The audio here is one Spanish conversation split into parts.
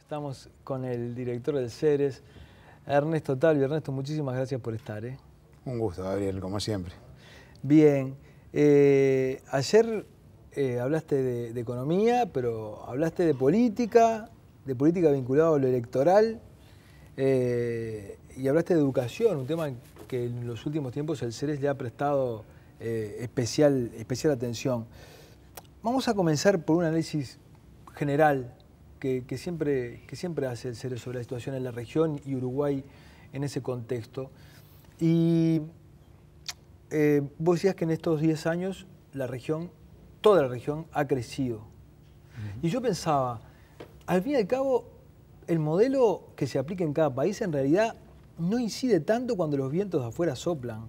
Estamos con el director del CERES, Ernesto Talvi. Ernesto, muchísimas gracias por estar. Un gusto, Gabriel, como siempre. Bien. Ayer hablaste de economía, pero hablaste de política vinculada a lo electoral, y hablaste de educación, un tema que en los últimos tiempos el CERES le ha prestado especial atención. Vamos a comenzar por un análisis general que siempre hace el CERES sobre la situación en la región y Uruguay en ese contexto. Y vos decías que en estos 10 años toda la región ha crecido. Y yo pensaba, al fin y al cabo, el modelo que se aplica en cada país en realidad no incide tanto cuando los vientos de afuera soplan.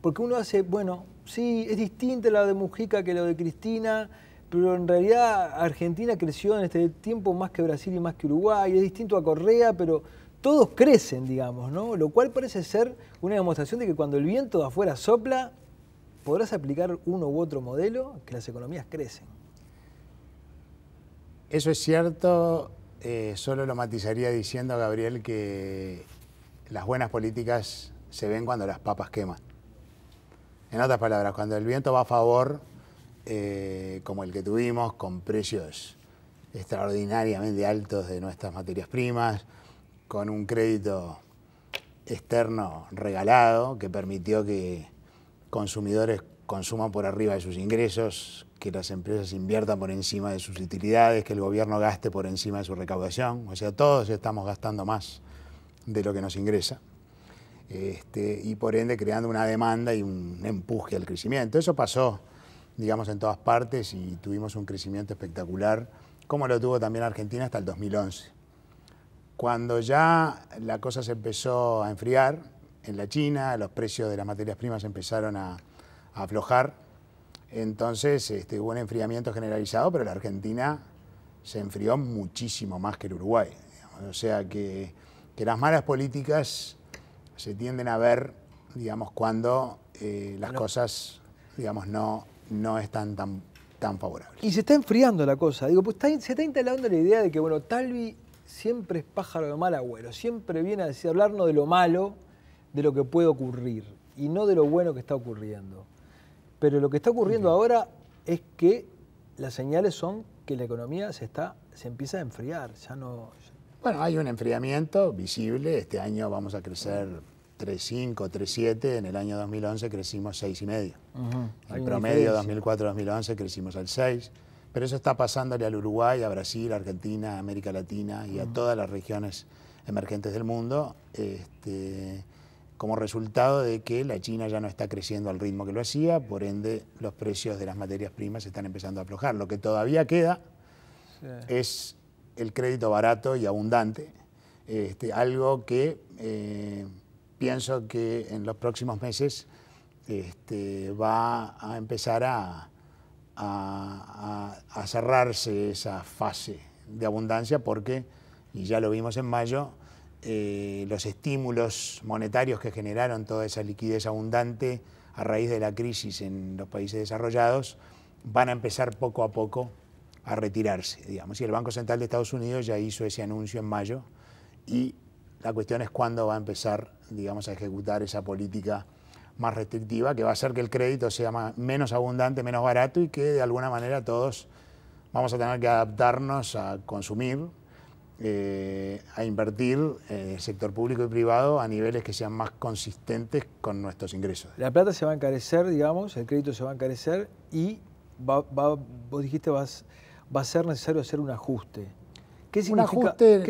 Porque uno hace, bueno, sí, es distinta la de Mujica que la de Cristina, pero en realidad Argentina creció en este tiempo más que Brasil y más que Uruguay, es distinto a Correa, pero todos crecen, digamos, ¿no? Lo cual parece ser una demostración de que cuando el viento de afuera sopla, podrás aplicar uno u otro modelo, que las economías crecen. Eso es cierto, solo lo matizaría diciendo, Gabriel, que las buenas políticas se ven cuando las papas queman. En otras palabras, cuando el viento va a favor, como el que tuvimos, con precios extraordinariamente altos de nuestras materias primas, con un crédito externo regalado que permitió que consumidores consuman por arriba de sus ingresos, que las empresas inviertan por encima de sus utilidades, que el gobierno gaste por encima de su recaudación. O sea, todos estamos gastando más de lo que nos ingresa. Y por ende creando una demanda y un empuje al crecimiento. Eso pasó, digamos, en todas partes y tuvimos un crecimiento espectacular, como lo tuvo también Argentina hasta el 2011. Cuando ya la cosa se empezó a enfriar en la China, los precios de las materias primas empezaron a aflojar, entonces hubo un enfriamiento generalizado, pero la Argentina se enfrió muchísimo más que el Uruguay, digamos. O sea que las malas políticas se tienden a ver, digamos, cuando las cosas, digamos, no están tan favorables. Y se está enfriando la cosa. Digo, pues se está instalando la idea de que, bueno, Talvi siempre es pájaro de mal agüero, siempre viene a hablarnos de lo malo, de lo que puede ocurrir, y no de lo bueno que está ocurriendo. Pero lo que está ocurriendo ahora es que las señales son que la economía se empieza a enfriar. Bueno, hay un enfriamiento visible. Este año vamos a crecer 3,5, 3,7. En el año 2011 crecimos 6,5. El promedio 2004-2011 crecimos al 6. Pero eso está pasándole al Uruguay, a Brasil, a Argentina, a América Latina y a todas las regiones emergentes del mundo, como resultado de que la China ya no está creciendo al ritmo que lo hacía, por ende los precios de las materias primas están empezando a aflojar. Lo que todavía queda es el crédito barato y abundante, algo que pienso que en los próximos meses va a empezar a cerrarse esa fase de abundancia porque, y ya lo vimos en mayo, los estímulos monetarios que generaron toda esa liquidez abundante a raíz de la crisis en los países desarrollados van a empezar poco a poco a retirarse, digamos. Y el Banco Central de Estados Unidos ya hizo ese anuncio en mayo y la cuestión es cuándo va a empezar, digamos, a ejecutar esa política más restrictiva que va a hacer que el crédito sea menos abundante, menos barato y que de alguna manera todos vamos a tener que adaptarnos a consumir, a invertir en el sector público y privado a niveles que sean más consistentes con nuestros ingresos. La plata se va a encarecer, digamos, el crédito se va a encarecer y vos dijiste va a ser necesario hacer un ajuste. ¿Qué significa, un ajuste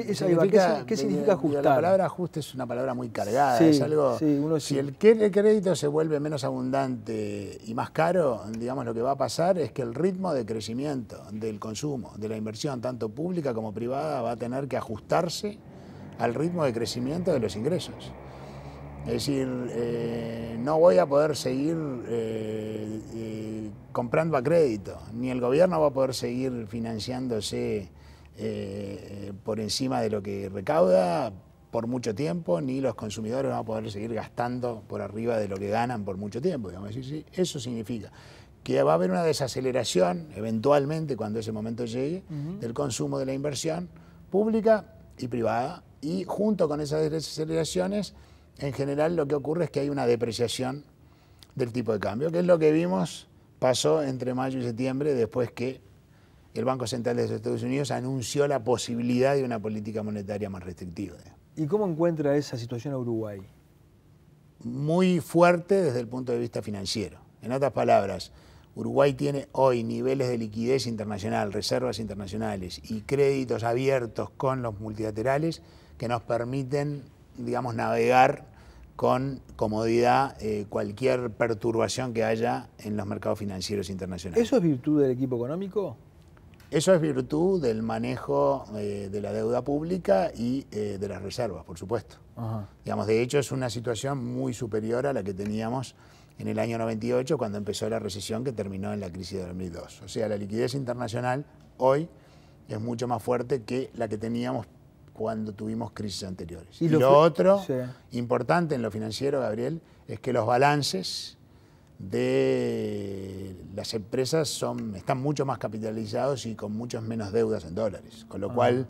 ¿qué significa ajustar? La palabra ajuste es una palabra muy cargada, sí, es algo, si el crédito se vuelve menos abundante y más caro, digamos, lo que va a pasar es que el ritmo de crecimiento del consumo, de la inversión, tanto pública como privada, va a tener que ajustarse al ritmo de crecimiento de los ingresos. Es decir, no voy a poder seguir comprando a crédito, ni el gobierno va a poder seguir financiándose por encima de lo que recauda por mucho tiempo, ni los consumidores van a poder seguir gastando por arriba de lo que ganan por mucho tiempo, digamos. Eso significa que va a haber una desaceleración, eventualmente, cuando ese momento llegue, del consumo, de la inversión, pública y privada, y junto con esas desaceleraciones, en general lo que ocurre es que hay una depreciación del tipo de cambio, que es lo que vimos pasó entre mayo y septiembre, después que el Banco Central de los Estados Unidos anunció la posibilidad de una política monetaria más restrictiva. ¿Y cómo encuentra esa situación a Uruguay? Muy fuerte desde el punto de vista financiero. En otras palabras, Uruguay tiene hoy niveles de liquidez internacional, reservas internacionales y créditos abiertos con los multilaterales que nos permiten, digamos, navegar con comodidad cualquier perturbación que haya en los mercados financieros internacionales. ¿Eso es virtud del equipo económico? Eso es virtud del manejo de la deuda pública y de las reservas, por supuesto. Ajá. Digamos, de hecho, es una situación muy superior a la que teníamos en el año 98, cuando empezó la recesión que terminó en la crisis de 2002. O sea, la liquidez internacional hoy es mucho más fuerte que la que teníamos cuando tuvimos crisis anteriores. Y lo otro importante en lo financiero, Gabriel, es que los balances de las empresas están mucho más capitalizados y con muchas menos deudas en dólares, con lo cual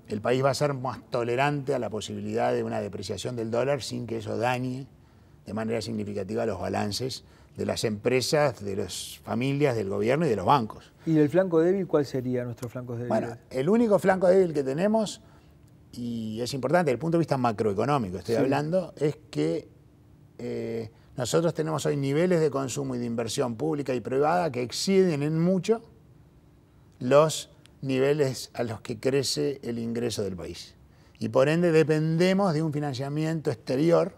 el país va a ser más tolerante a la posibilidad de una depreciación del dólar sin que eso dañe de manera significativa los balances de las empresas, de las familias, del gobierno y de los bancos. ¿Y el flanco débil cuál sería nuestro flanco débil? Bueno, el único flanco débil que tenemos, y es importante desde el punto de vista macroeconómico, estoy hablando, es que nosotros tenemos hoy niveles de consumo y de inversión pública y privada que exceden en mucho los niveles a los que crece el ingreso del país. Y por ende dependemos de un financiamiento exterior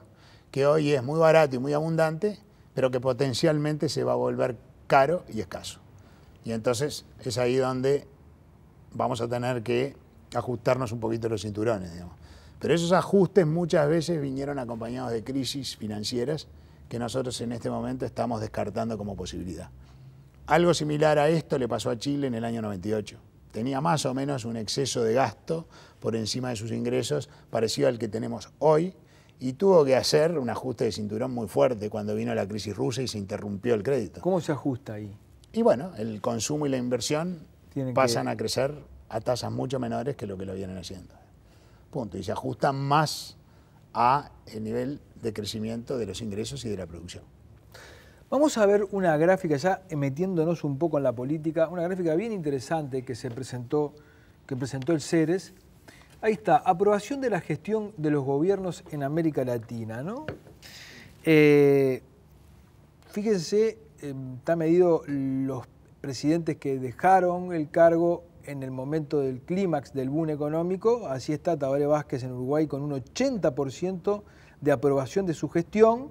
que hoy es muy barato y muy abundante, pero que potencialmente se va a volver caro y escaso. Y entonces es ahí donde vamos a tener que ajustarnos un poquito los cinturones, digamos. Pero esos ajustes muchas veces vinieron acompañados de crisis financieras que nosotros en este momento estamos descartando como posibilidad. Algo similar a esto le pasó a Chile en el año 98. Tenía más o menos un exceso de gasto por encima de sus ingresos, parecido al que tenemos hoy, y tuvo que hacer un ajuste de cinturón muy fuerte cuando vino la crisis rusa y se interrumpió el crédito. ¿Cómo se ajusta ahí? Y bueno, el consumo y la inversión pasan a crecer a tasas mucho menores que lo que lo vienen haciendo. Punto. Y se ajustan más a el nivel de crecimiento de los ingresos y de la producción. Vamos a ver una gráfica, ya metiéndonos un poco en la política, una gráfica bien interesante que presentó el CERES. Ahí está, aprobación de la gestión de los gobiernos en América Latina, ¿no? Fíjense, está medido los presidentes que dejaron el cargo en el momento del clímax del boom económico. Así está Tabaré Vázquez en Uruguay con un 80% de aprobación de su gestión.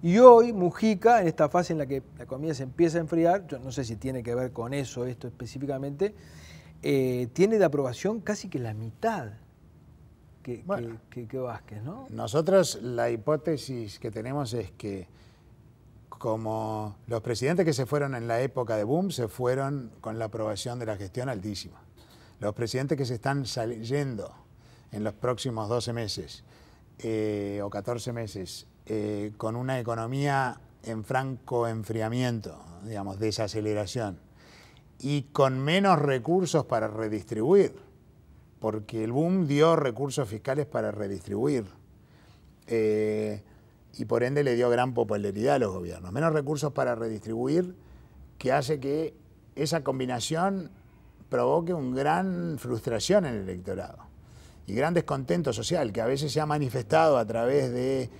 Y hoy Mujica, en esta fase en la que la economía se empieza a enfriar, yo no sé si tiene que ver con esto específicamente, tiene de aprobación casi que la mitad que Vázquez, ¿no? Nosotros la hipótesis que tenemos es que como los presidentes que se fueron en la época de boom se fueron con la aprobación de la gestión altísima. Los presidentes que se están yendo en los próximos 12 meses o 14 meses con una economía en franco enfriamiento, digamos, desaceleración, y con menos recursos para redistribuir, porque el boom dio recursos fiscales para redistribuir, y por ende le dio gran popularidad a los gobiernos. Menos recursos para redistribuir, que hace que esa combinación provoque una gran frustración en el electorado y gran descontento social, que a veces se ha manifestado a través de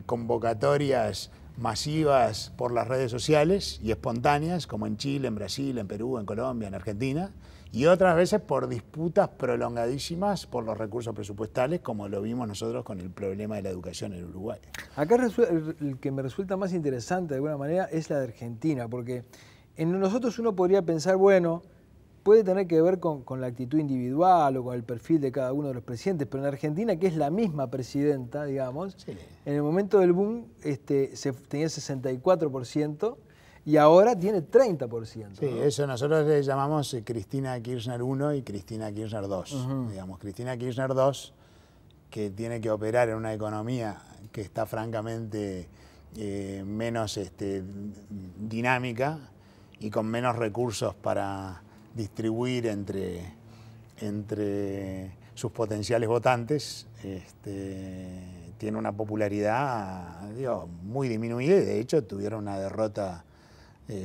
convocatorias masivas por las redes sociales y espontáneas, como en Chile, en Brasil, en Perú, en Colombia, en Argentina, y otras veces por disputas prolongadísimas por los recursos presupuestales, como lo vimos nosotros con el problema de la educación en Uruguay. Acá el que me resulta más interesante de alguna manera es la de Argentina, porque en nosotros uno podría pensar, bueno, puede tener que ver con la actitud individual o con el perfil de cada uno de los presidentes, pero en Argentina, que es la misma presidenta, digamos, sí, en el momento del boom tenía 64%, y ahora tiene 30%. Sí, ¿no? Eso nosotros le llamamos Cristina Kirchner 1 y Cristina Kirchner 2. Digamos, Cristina Kirchner 2, que tiene que operar en una economía que está francamente menos dinámica y con menos recursos para distribuir entre entre sus potenciales votantes, tiene una popularidad, digo, muy disminuida, y de hecho tuvieron una derrota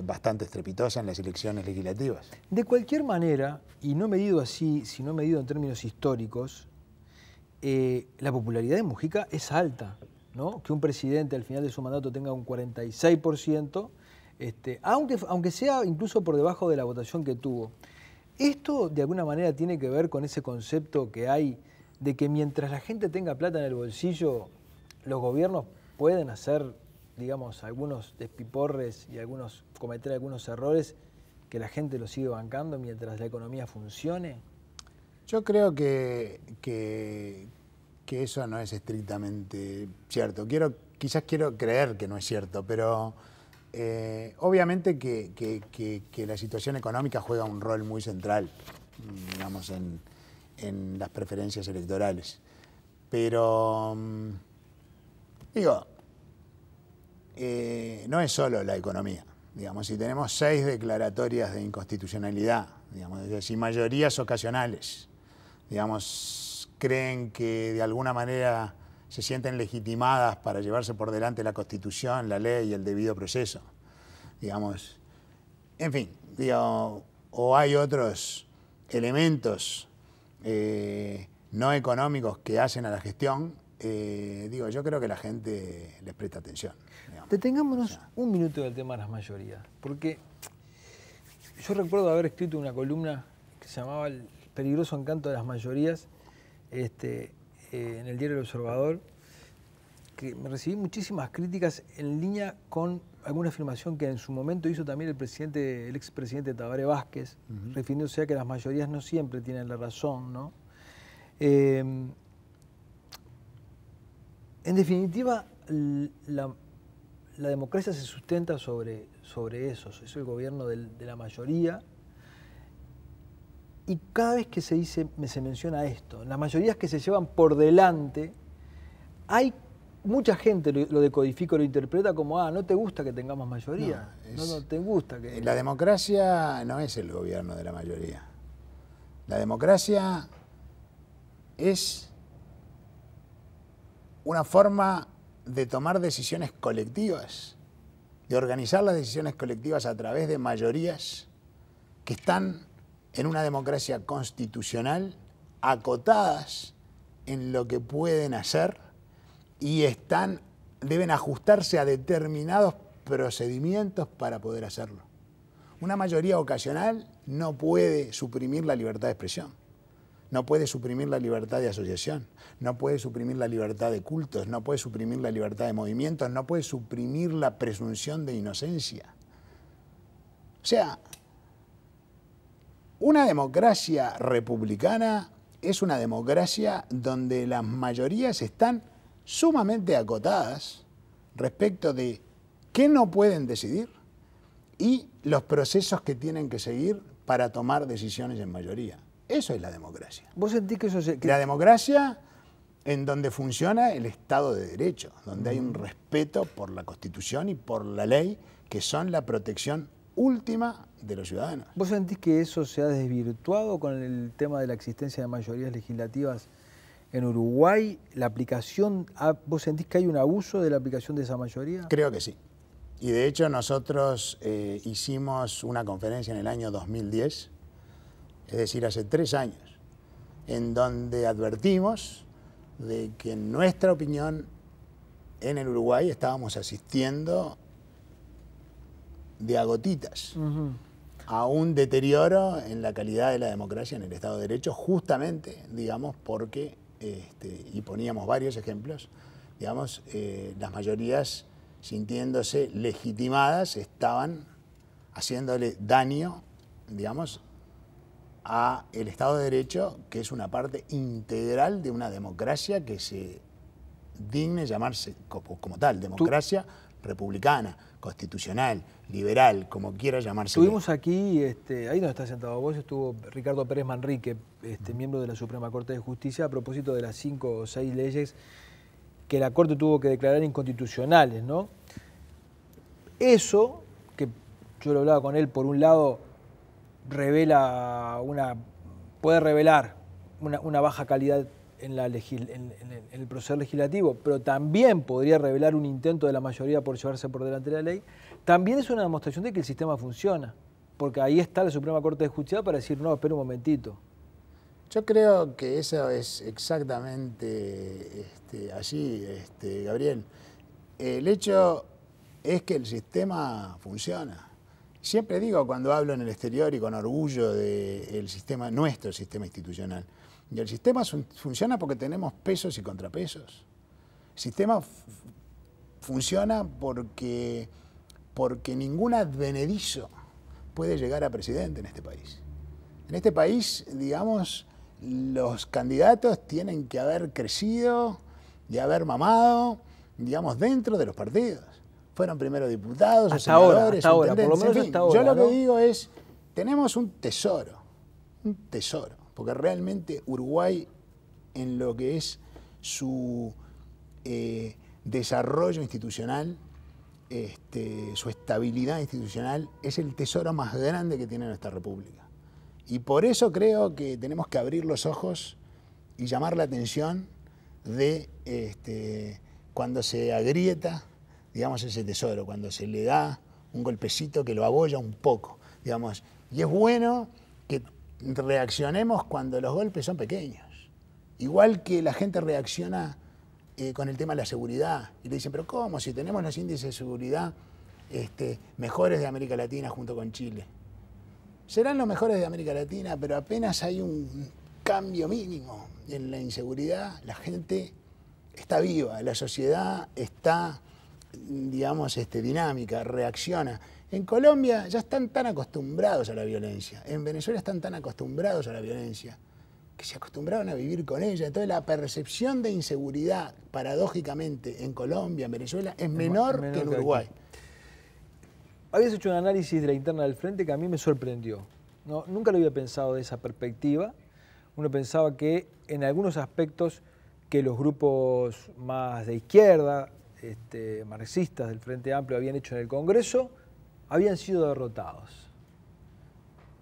bastante estrepitosa en las elecciones legislativas. De cualquier manera, y no medido así, sino medido en términos históricos, la popularidad de Mujica es alta, ¿no? Que un presidente al final de su mandato tenga un 46%, aunque sea incluso por debajo de la votación que tuvo. Esto de alguna manera tiene que ver con ese concepto que hay de que mientras la gente tenga plata en el bolsillo, los gobiernos pueden hacer, digamos, algunos despiporres y cometer algunos errores que la gente los sigue bancando mientras la economía funcione. Yo creo que eso no es estrictamente cierto. Quizás quiero creer que no es cierto, pero obviamente que la situación económica juega un rol muy central, digamos, en las preferencias electorales. Pero, digo, no es solo la economía. Digamos, si tenemos 6 declaratorias de inconstitucionalidad, digamos, es decir, mayorías ocasionales, digamos, creen que de alguna manera se sienten legitimadas para llevarse por delante la Constitución, la ley y el debido proceso, digamos, en fin, digo, o hay otros elementos no económicos que hacen a la gestión, digo, yo creo que la gente les presta atención. Digamos. Detengámonos un minuto del tema de las mayorías, porque yo recuerdo haber escrito una columna que se llamaba El peligroso encanto de las mayorías, en el diario El Observador, que me recibí muchísimas críticas en línea con alguna afirmación que en su momento hizo también el expresidente Tabaré Vázquez, refiriéndose a que las mayorías no siempre tienen la razón, ¿no? En definitiva, la democracia se sustenta sobre eso, es el gobierno de la mayoría. Y cada vez que se menciona esto, las mayorías que se llevan por delante, hay mucha gente lo decodifica, lo interpreta como, no te gusta que tengamos mayoría, no te gusta que... La democracia no es el gobierno de la mayoría. La democracia es una forma de tomar decisiones colectivas, de organizar las decisiones colectivas a través de mayorías que están en una democracia constitucional acotadas en lo que pueden hacer y deben ajustarse a determinados procedimientos para poder hacerlo. Una mayoría ocasional no puede suprimir la libertad de expresión, no puede suprimir la libertad de asociación, no puede suprimir la libertad de cultos, no puede suprimir la libertad de movimientos, no puede suprimir la presunción de inocencia. O sea, una democracia republicana es una democracia donde las mayorías están sumamente acotadas respecto de qué no pueden decidir y los procesos que tienen que seguir para tomar decisiones en mayoría. Eso es la democracia. ¿Vos sentís que eso La democracia en donde funciona el Estado de Derecho, donde hay un respeto por la Constitución y por la ley, que son la protección última de los ciudadanos. ¿Vos sentís que eso se ha desvirtuado con el tema de la existencia de mayorías legislativas en Uruguay? ¿La aplicación, vos sentís que hay un abuso de la aplicación de esa mayoría? Creo que sí. Y de hecho nosotros hicimos una conferencia en el año 2010, es decir, hace 3 años, en donde advertimos de que en nuestra opinión en el Uruguay estábamos asistiendo de a gotitas a un deterioro en la calidad de la democracia en el Estado de Derecho, justamente, digamos, porque, y poníamos varios ejemplos, digamos, las mayorías sintiéndose legitimadas estaban haciéndole daño, digamos, a el Estado de Derecho, que es una parte integral de una democracia que se digne llamarse como tal, democracia republicana, constitucional, liberal, como quiera llamarse. Tuvimos aquí, ahí donde está sentado vos, estuvo Ricardo Pérez Manrique, miembro de la Suprema Corte de Justicia, a propósito de las 5 o 6 leyes que la Corte tuvo que declarar inconstitucionales, ¿no? Eso, que yo lo hablaba con él, por un lado revela una puede revelar una baja calidad en el proceso legislativo, pero también podría revelar un intento de la mayoría por llevarse por delante la ley, también es una demostración de que el sistema funciona, porque ahí está la Suprema Corte de Justicia para decir, no, espera un momentito. Yo creo que eso es exactamente así, Gabriel. El hecho es que el sistema funciona. Siempre digo cuando hablo en el exterior y con orgullo del sistema, nuestro sistema institucional, y el sistema funciona porque tenemos pesos y contrapesos. El sistema funciona porque ningún advenedizo puede llegar a presidente en este país. En este país, digamos, los candidatos tienen que haber crecido y haber mamado, digamos, dentro de los partidos. Fueron primero diputados, hasta ahora, senadores, por lo menos en fin, hasta ahora, yo lo ¿no? que digo es, tenemos un tesoro, porque realmente Uruguay, en lo que es su desarrollo institucional, su estabilidad institucional, es el tesoro más grande que tiene nuestra República. Y por eso creo que tenemos que abrir los ojos y llamar la atención de cuando se agrieta, digamos, ese tesoro, cuando se le da un golpecito que lo abolla un poco, digamos. Y es bueno que reaccionemos cuando los golpes son pequeños. Igual que la gente reacciona con el tema de la seguridad. Y le dicen, pero ¿cómo? Si tenemos los índices de seguridad mejores de América Latina junto con Chile. Serán los mejores de América Latina, pero apenas hay un cambio mínimo en la inseguridad, la gente está viva, la sociedad está, digamos, dinámica, reacciona. En Colombia ya están tan acostumbrados a la violencia, en Venezuela están tan acostumbrados a la violencia, que se acostumbraron a vivir con ella. Entonces la percepción de inseguridad, paradójicamente, en Colombia, en Venezuela, es menor que en Uruguay. Habías hecho un análisis de la interna del Frente que a mí me sorprendió. No, nunca lo había pensado de esa perspectiva. Uno pensaba que en algunos aspectos que los grupos más de izquierda, marxistas del Frente Amplio habían hecho en el Congreso, habían sido derrotados.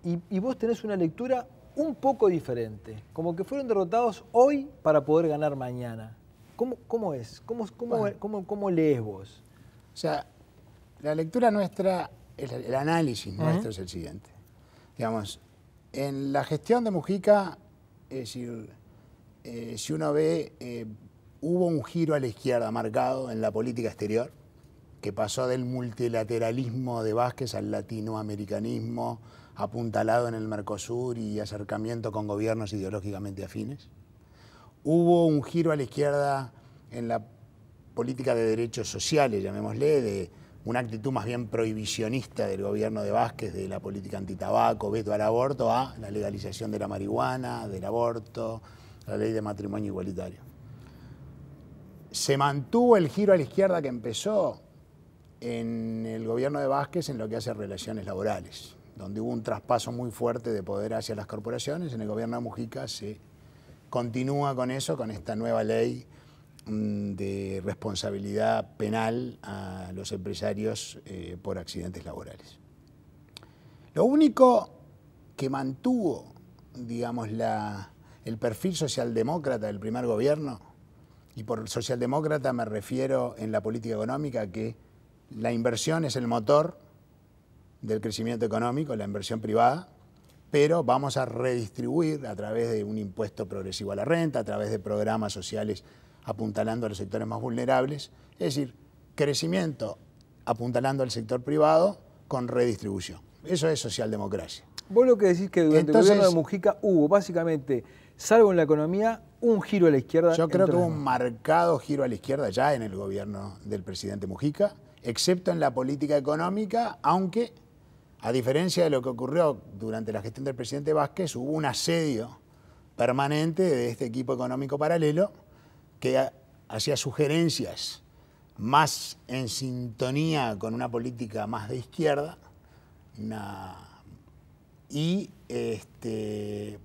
Y vos tenés una lectura un poco diferente, como que fueron derrotados hoy para poder ganar mañana. ¿Cómo es? ¿Cómo lees vos? O sea, la lectura nuestra, el análisis nuestro es el siguiente. Digamos, en la gestión de Mujica, es decir, si uno ve, hubo un giro a la izquierda marcado en la política exterior, que pasó del multilateralismo de Vázquez al latinoamericanismo, apuntalado en el Mercosur y acercamiento con gobiernos ideológicamente afines. Hubo un giro a la izquierda en la política de derechos sociales, llamémosle, de una actitud más bien prohibicionista del gobierno de Vázquez, de la política antitabaco, veto al aborto, a la legalización de la marihuana, del aborto, la ley de matrimonio igualitario. Se mantuvo el giro a la izquierda que empezó en el gobierno de Vázquez en lo que hace a relaciones laborales, donde hubo un traspaso muy fuerte de poder hacia las corporaciones. En el gobierno de Mujica se continúa con eso, con esta nueva ley de responsabilidad penal a los empresarios por accidentes laborales. Lo único que mantuvo, digamos, el perfil socialdemócrata del primer gobierno, y por socialdemócrata me refiero en la política económica, que la inversión es el motor del crecimiento económico, la inversión privada, pero vamos a redistribuir a través de un impuesto progresivo a la renta, a través de programas sociales apuntalando a los sectores más vulnerables, es decir, crecimiento apuntalando al sector privado con redistribución. Eso es socialdemocracia. Vos lo que decís que durante el gobierno de Mujica hubo básicamente, salvo en la economía, un giro a la izquierda. Yo creo que hubo un marcado giro a la izquierda ya en el gobierno del presidente Mujica, excepto en la política económica, aunque, a diferencia de lo que ocurrió durante la gestión del presidente Vázquez, hubo un asedio permanente de este equipo económico paralelo que hacía sugerencias más en sintonía con una política más de izquierda, y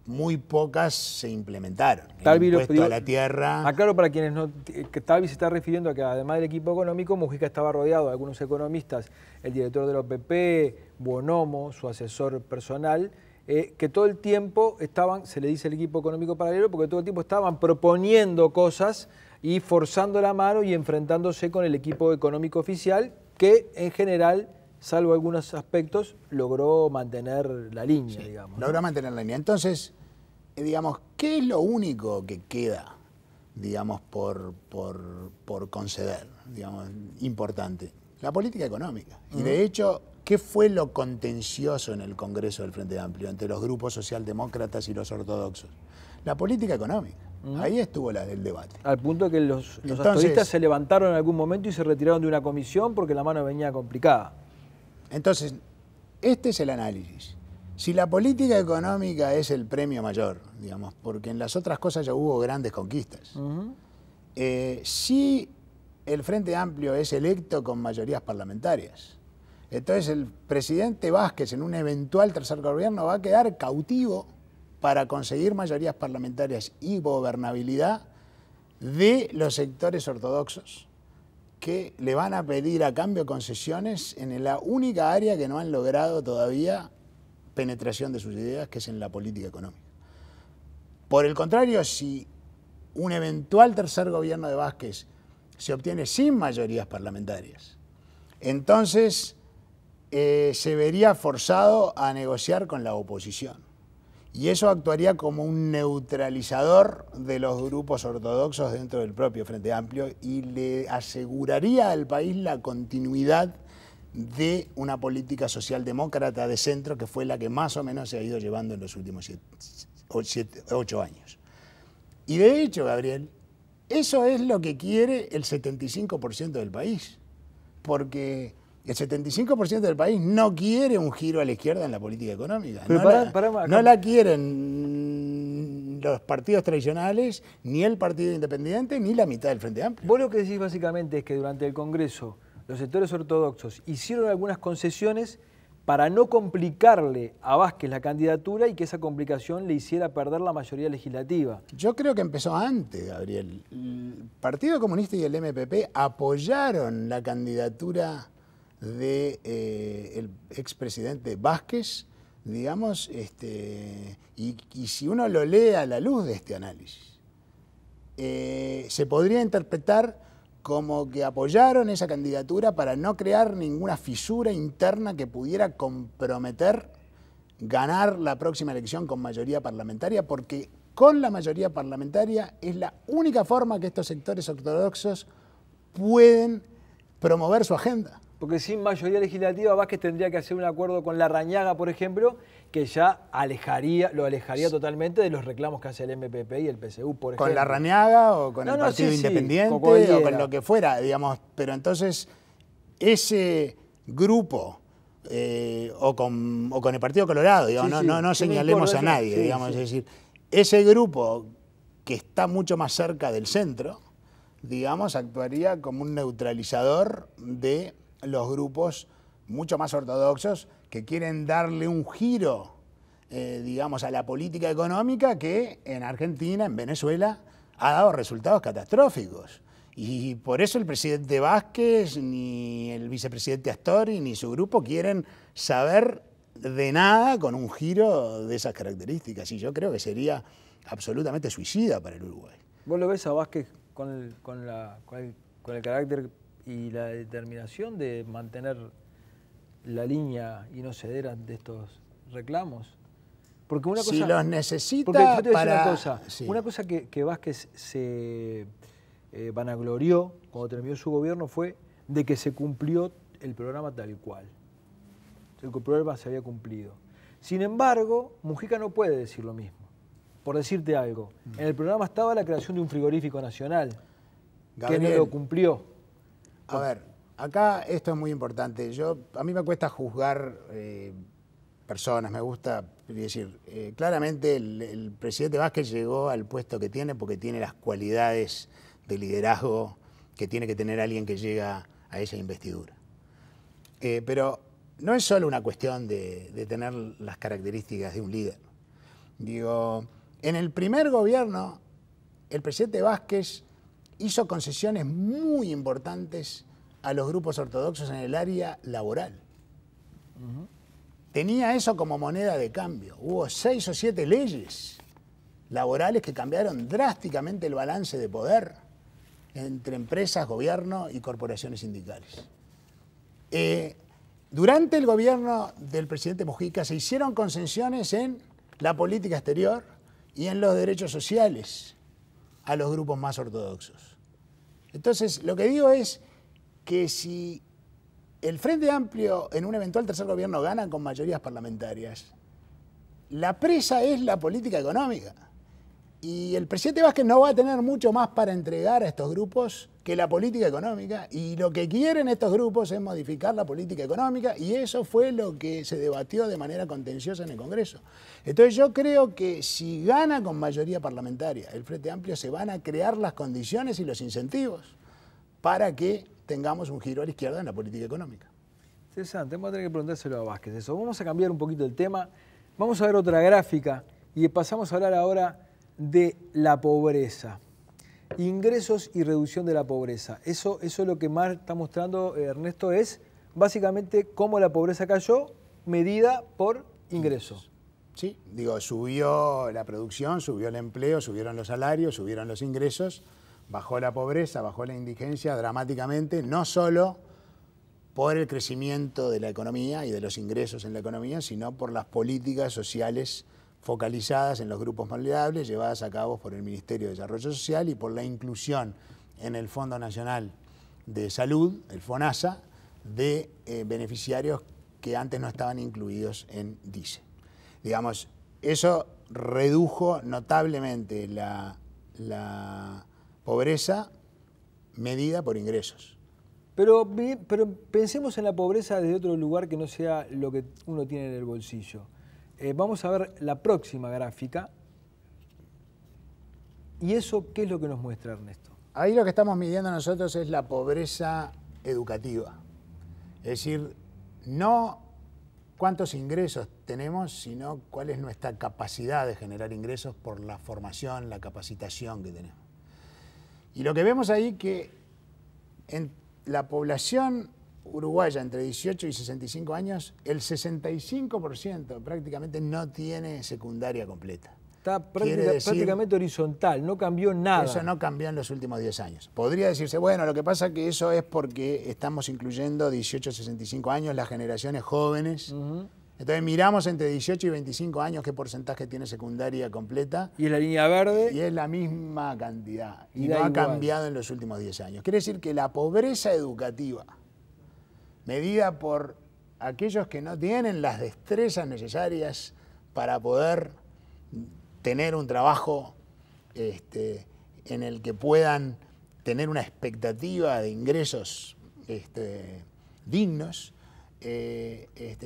muy pocas se implementaron. El impuesto a la tierra. Aclaro para quienes no, que Talvi se está refiriendo a que además del equipo económico, Mujica estaba rodeado de algunos economistas, el director de la OPP, Bonomo, su asesor personal, que todo el tiempo estaban, se le dice el equipo económico paralelo, porque todo el tiempo estaban proponiendo cosas y forzando la mano y enfrentándose con el equipo económico oficial, que en general, salvo algunos aspectos, logró mantener la línea, sí, digamos. Logró mantener la línea. Entonces, digamos, ¿qué es lo único que queda, digamos, por conceder, digamos, importante? La política económica. Y de hecho, ¿qué fue lo contencioso en el Congreso del Frente Amplio entre los grupos socialdemócratas y los ortodoxos? La política económica. Ahí estuvo el debate. Al punto que los actoristas se levantaron en algún momento y se retiraron de una comisión porque la mano venía complicada. Entonces, este es el análisis. Si la política económica es el premio mayor, digamos, porque en las otras cosas ya hubo grandes conquistas, si el Frente Amplio es electo con mayorías parlamentarias, entonces el presidente Vázquez en un eventual tercer gobierno va a quedar cautivo para conseguir mayorías parlamentarias y gobernabilidad de los sectores ortodoxos que le van a pedir a cambio concesiones en la única área que no han logrado todavía penetración de sus ideas, que es en la política económica. Por el contrario, si un eventual tercer gobierno de Vázquez se obtiene sin mayorías parlamentarias, entonces se vería forzado a negociar con la oposición. Y eso actuaría como un neutralizador de los grupos ortodoxos dentro del propio Frente Amplio y le aseguraría al país la continuidad de una política socialdemócrata de centro que fue la que más o menos se ha ido llevando en los últimos 8 años. Y de hecho, Gabriel, eso es lo que quiere el 75% del país, porque el 75% del país no quiere un giro a la izquierda en la política económica. No la quieren los partidos tradicionales, ni el Partido Independiente, ni la mitad del Frente Amplio. Vos lo que decís básicamente es que durante el Congreso los sectores ortodoxos hicieron algunas concesiones para no complicarle a Vázquez la candidatura y que esa complicación le hiciera perder la mayoría legislativa. Yo creo que empezó antes, Gabriel. El Partido Comunista y el MPP apoyaron la candidatura del expresidente Vázquez, digamos, y si uno lo lee a la luz de este análisis, se podría interpretar como que apoyaron esa candidatura para no crear ninguna fisura interna que pudiera comprometer ganar la próxima elección con mayoría parlamentaria, porque con la mayoría parlamentaria es la única forma que estos sectores ortodoxos pueden promover su agenda. Porque sin mayoría legislativa Vázquez tendría que hacer un acuerdo con Larrañaga, por ejemplo, que ya lo alejaría totalmente de los reclamos que hace el MPP y el PSU, por ejemplo. ¿Con Larrañaga o con el Partido Independiente o con lo que fuera, digamos? Pero entonces ese grupo o con el Partido Colorado, digamos, no señalemos a nadie, digamos, es decir, ese grupo que está mucho más cerca del centro, digamos, actuaría como un neutralizador de los grupos mucho más ortodoxos que quieren darle un giro, digamos, a la política económica que en Argentina, en Venezuela, ha dado resultados catastróficos. Y por eso el presidente Vázquez, ni el vicepresidente Astori, ni su grupo quieren saber de nada con un giro de esas características. Y yo creo que sería absolutamente suicida para el Uruguay. ¿Vos lo ves a Vázquez con el carácter y la determinación de mantener la línea y no ceder ante estos reclamos? Porque una cosa, si los necesita una cosa que Vázquez se vanaglorió cuando terminó su gobierno fue de que se cumplió el programa tal cual. El programa se había cumplido. Sin embargo, Mujica no puede decir lo mismo. Por decirte algo, en el programa estaba la creación de un frigorífico nacional, Gabriel, que no lo cumplió. A ver, acá esto es muy importante. A mí me cuesta juzgar personas, me gusta decir, claramente el presidente Vázquez llegó al puesto que tiene porque tiene las cualidades de liderazgo que tiene que tener alguien que llega a esa investidura. Pero no es solo una cuestión de tener las características de un líder. Digo, en el primer gobierno, el presidente Vázquez hizo concesiones muy importantes a los grupos ortodoxos en el área laboral. tenía eso como moneda de cambio. Hubo 6 o 7 leyes laborales que cambiaron drásticamente el balance de poder entre empresas, gobierno y corporaciones sindicales. Durante el gobierno del presidente Mujica se hicieron concesiones en la política exterior y en los derechos sociales a los grupos más ortodoxos. Entonces, lo que digo es que si el Frente Amplio en un eventual tercer gobierno gana con mayorías parlamentarias, la presa es la política económica. Y el presidente Vázquez no va a tener mucho más para entregar a estos grupos que la política económica. Y lo que quieren estos grupos es modificar la política económica, y eso fue lo que se debatió de manera contenciosa en el Congreso. Entonces yo creo que si gana con mayoría parlamentaria el Frente Amplio, se van a crear las condiciones y los incentivos para que tengamos un giro a la izquierda en la política económica. Interesante, vamos a tener que preguntárselo a Vázquez eso. Vamos a cambiar un poquito el tema, vamos a ver otra gráfica y pasamos a hablar ahora de la pobreza. Ingresos y reducción de la pobreza. Eso es lo que más está mostrando Ernesto, es básicamente cómo la pobreza cayó medida por ingresos. Sí, digo, subió la producción, subió el empleo, subieron los salarios, subieron los ingresos, bajó la pobreza, bajó la indigencia dramáticamente, no solo por el crecimiento de la economía y de los ingresos en la economía, sino por las políticas sociales focalizadas en los grupos vulnerables, llevadas a cabo por el Ministerio de Desarrollo Social y por la inclusión en el Fondo Nacional de Salud, el FONASA, de beneficiarios que antes no estaban incluidos en DICE. Digamos, eso redujo notablemente la pobreza medida por ingresos. Pero pensemos en la pobreza desde otro lugar que no sea lo que uno tiene en el bolsillo. Vamos a ver la próxima gráfica. ¿Y eso qué es lo que nos muestra, Ernesto? Ahí lo que estamos midiendo nosotros es la pobreza educativa. Es decir, no cuántos ingresos tenemos, sino cuál es nuestra capacidad de generar ingresos por la formación, la capacitación que tenemos. Y lo que vemos ahí que en la población uruguaya entre 18 y 65 años, el 65% prácticamente no tiene secundaria completa. Está prácticamente horizontal, no cambió nada. Eso no cambió en los últimos 10 años. Podría decirse, bueno, lo que pasa es que eso es porque estamos incluyendo 18 a 65 años, las generaciones jóvenes. Entonces miramos entre 18 y 25 años qué porcentaje tiene secundaria completa. Y es la línea verde. Y es la misma cantidad. Y no ha cambiado en los últimos 10 años. Quiere decir que la pobreza educativa, medida por aquellos que no tienen las destrezas necesarias para poder tener un trabajo en el que puedan tener una expectativa de ingresos dignos,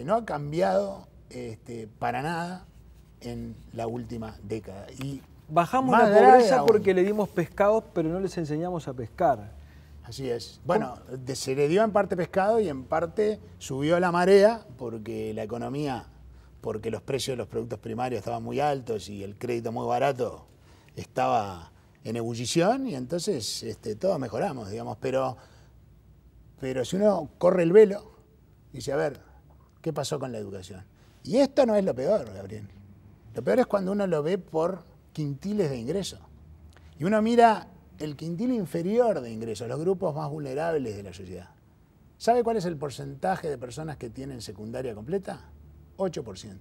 no ha cambiado para nada en la última década. Y bajamos la pobreza porque le dimos pescados, pero no les enseñamos a pescar. Así es. Bueno, se le dio en parte pescado y en parte subió la marea porque la economía, porque los precios de los productos primarios estaban muy altos y el crédito muy barato estaba en ebullición, y entonces todos mejoramos, digamos. Pero si uno corre el velo, dice, a ver, ¿qué pasó con la educación? Y esto no es lo peor, Gabriel. Lo peor es cuando uno lo ve por quintiles de ingreso. Y uno mira el quintil inferior de ingresos, los grupos más vulnerables de la sociedad. ¿Sabe cuál es el porcentaje de personas que tienen secundaria completa? 8%.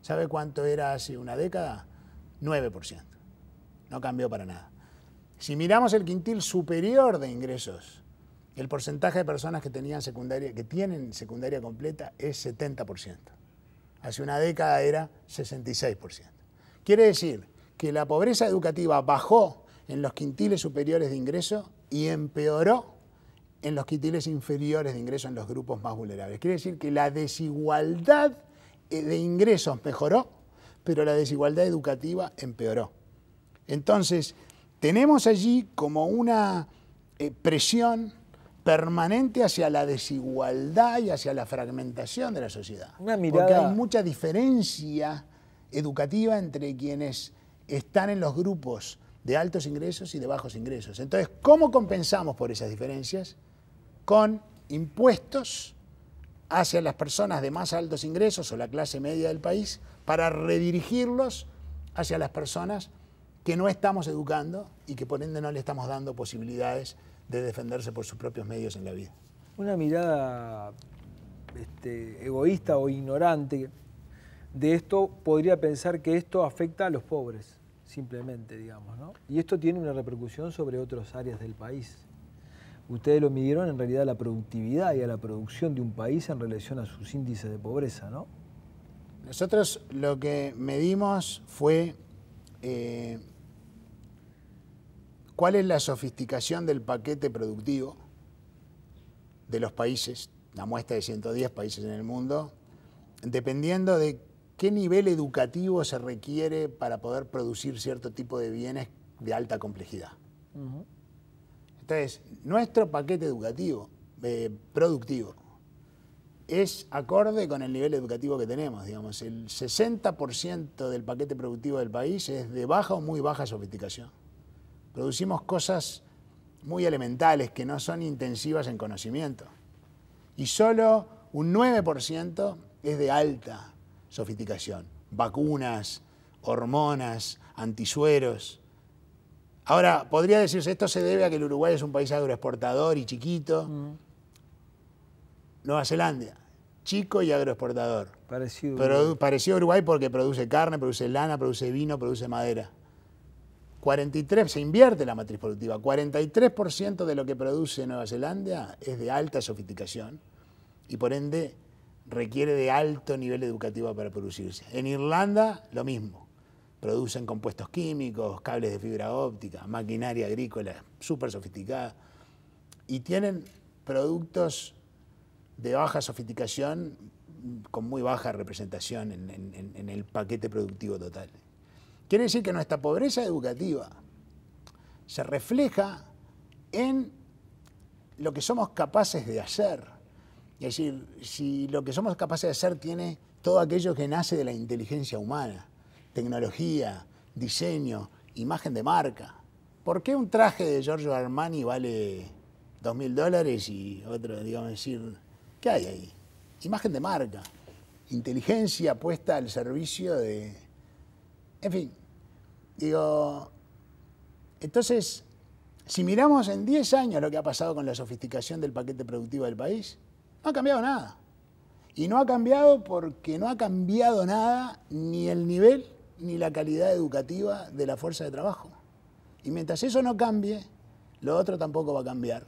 ¿Sabe cuánto era hace una década? 9%. No cambió para nada. Si miramos el quintil superior de ingresos, el porcentaje de personas que tienen secundaria completa es 70%. Hace una década era 66%. Quiere decir que la pobreza educativa bajó en los quintiles superiores de ingreso y empeoró en los quintiles inferiores de ingreso en los grupos más vulnerables. Quiere decir que la desigualdad de ingresos mejoró, pero la desigualdad educativa empeoró. Entonces, tenemos allí como una presión permanente hacia la desigualdad y hacia la fragmentación de la sociedad. Una mirada... Porque hay mucha diferencia educativa entre quienes están en los grupos de altos ingresos y de bajos ingresos. Entonces, ¿cómo compensamos por esas diferencias? Con impuestos hacia las personas de más altos ingresos o la clase media del país para redirigirlos hacia las personas que no estamos educando y que por ende no le estamos dando posibilidades de defenderse por sus propios medios en la vida. Una mirada egoísta o ignorante de esto podría pensar que esto afecta a los pobres, simplemente, digamos, ¿no? Y esto tiene una repercusión sobre otras áreas del país. Ustedes lo midieron en realidad a la productividad y a la producción de un país en relación a sus índices de pobreza, ¿no? Nosotros lo que medimos fue cuál es la sofisticación del paquete productivo de los países, la muestra de 110 países en el mundo, dependiendo de qué nivel educativo se requiere para poder producir cierto tipo de bienes de alta complejidad. Entonces, nuestro paquete educativo, productivo, es acorde con el nivel educativo que tenemos. Digamos, el 60% del paquete productivo del país es de baja o muy baja sofisticación. Producimos cosas muy elementales que no son intensivas en conocimiento. Y solo un 9% es de alta sofisticación. Vacunas, hormonas, antisueros. Ahora, podría decirse, esto se debe a que el Uruguay es un país agroexportador y chiquito. Nueva Zelanda, chico y agroexportador. Parecido a Uruguay porque produce carne, produce lana, produce vino, produce madera. 43, se invierte la matriz productiva. 43% de lo que produce Nueva Zelanda es de alta sofisticación y por ende requiere de alto nivel educativo para producirse. En Irlanda, lo mismo. Producen compuestos químicos, cables de fibra óptica, maquinaria agrícola súper sofisticada y tienen productos de baja sofisticación con muy baja representación en el paquete productivo total. Quiere decir que nuestra pobreza educativa se refleja en lo que somos capaces de hacer. Es decir, si lo que somos capaces de hacer tiene todo aquello que nace de la inteligencia humana, tecnología, diseño, imagen de marca. ¿Por qué un traje de Giorgio Armani vale $2.000 y otro, digamos, decir, ¿qué hay ahí? Imagen de marca, inteligencia puesta al servicio de... En fin, digo, entonces, si miramos en 10 años lo que ha pasado con la sofisticación del paquete productivo del país, no ha cambiado nada. Y no ha cambiado porque no ha cambiado nada ni el nivel ni la calidad educativa de la fuerza de trabajo. Y mientras eso no cambie, lo otro tampoco va a cambiar.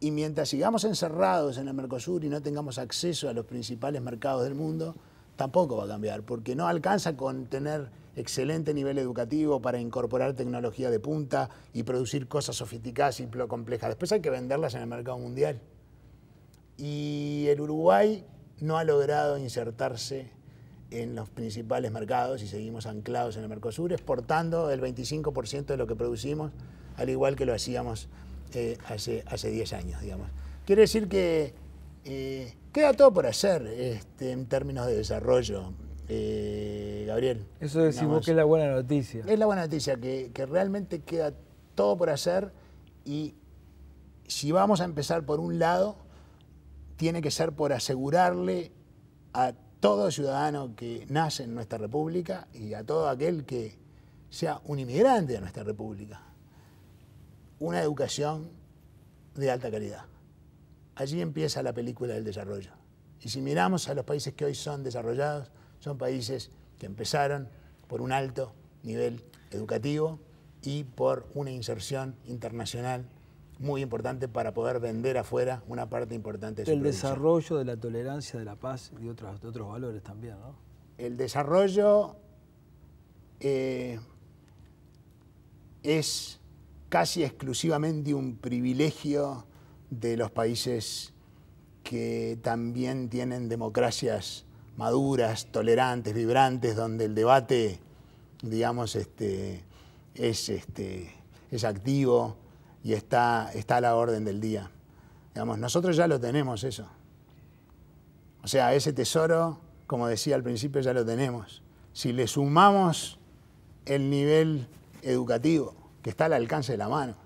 Y mientras sigamos encerrados en el Mercosur y no tengamos acceso a los principales mercados del mundo, tampoco va a cambiar, porque no alcanza con tener excelente nivel educativo para incorporar tecnología de punta y producir cosas sofisticadas y complejas. Después hay que venderlas en el mercado mundial. Y el Uruguay no ha logrado insertarse en los principales mercados y seguimos anclados en el Mercosur, exportando el 25% de lo que producimos, al igual que lo hacíamos hace 10 años, digamos. Quiere decir que queda todo por hacer en términos de desarrollo, Gabriel. Eso decimos que es la buena noticia. Es la buena noticia, que realmente queda todo por hacer y si vamos a empezar por un lado, tiene que ser por asegurarle a todo ciudadano que nace en nuestra república y a todo aquel que sea un inmigrante de nuestra república una educación de alta calidad. Allí empieza la película del desarrollo. Y si miramos a los países que hoy son desarrollados, son países que empezaron por un alto nivel educativo y por una inserción internacional muy importante para poder vender afuera una parte importante de su producción. El desarrollo de la tolerancia, de la paz y de otros valores también, ¿no? El desarrollo es casi exclusivamente un privilegio de los países que también tienen democracias maduras, tolerantes, vibrantes, donde el debate, digamos, es activo y está a la orden del día. Digamos, nosotros ya lo tenemos eso. O sea, ese tesoro, como decía al principio, ya lo tenemos. Si le sumamos el nivel educativo, que está al alcance de la mano,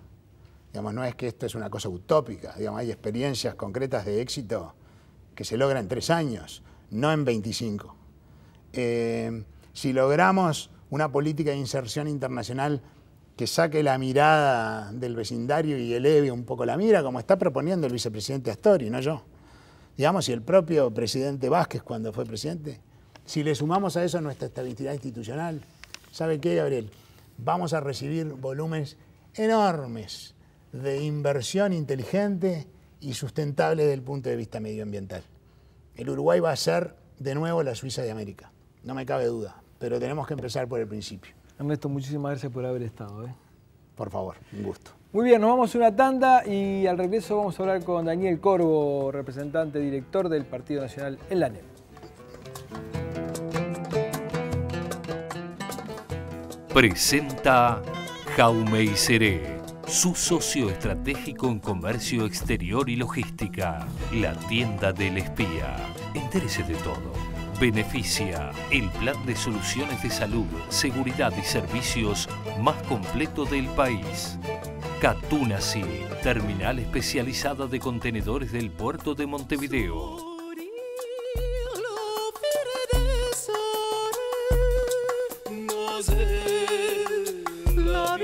digamos, no es que esto es una cosa utópica, digamos, hay experiencias concretas de éxito que se logra en 3 años, no en 25. Si logramos una política de inserción internacional que saque la mirada del vecindario y eleve un poco la mira, como está proponiendo el vicepresidente Astori, no yo. Digamos, y el propio presidente Vázquez cuando fue presidente, si le sumamos a eso nuestra estabilidad institucional, ¿sabe qué, Gabriel? Vamos a recibir volúmenes enormes de inversión inteligente y sustentable desde el punto de vista medioambiental. El Uruguay va a ser de nuevo la Suiza de América, no me cabe duda, pero tenemos que empezar por el principio. Ernesto, muchísimas gracias por haber estado. Por favor, un gusto. Muy bien, nos vamos a una tanda y al regreso vamos a hablar con Daniel Corvo, representante director del Partido Nacional en la ANEP. Presenta Jaume Iseré, su socio estratégico en comercio exterior y logística, la tienda del espía. Entérese de todo. Beneficia, el plan de soluciones de salud, seguridad y servicios más completo del país. Catunasi, terminal especializada de contenedores del puerto de Montevideo. La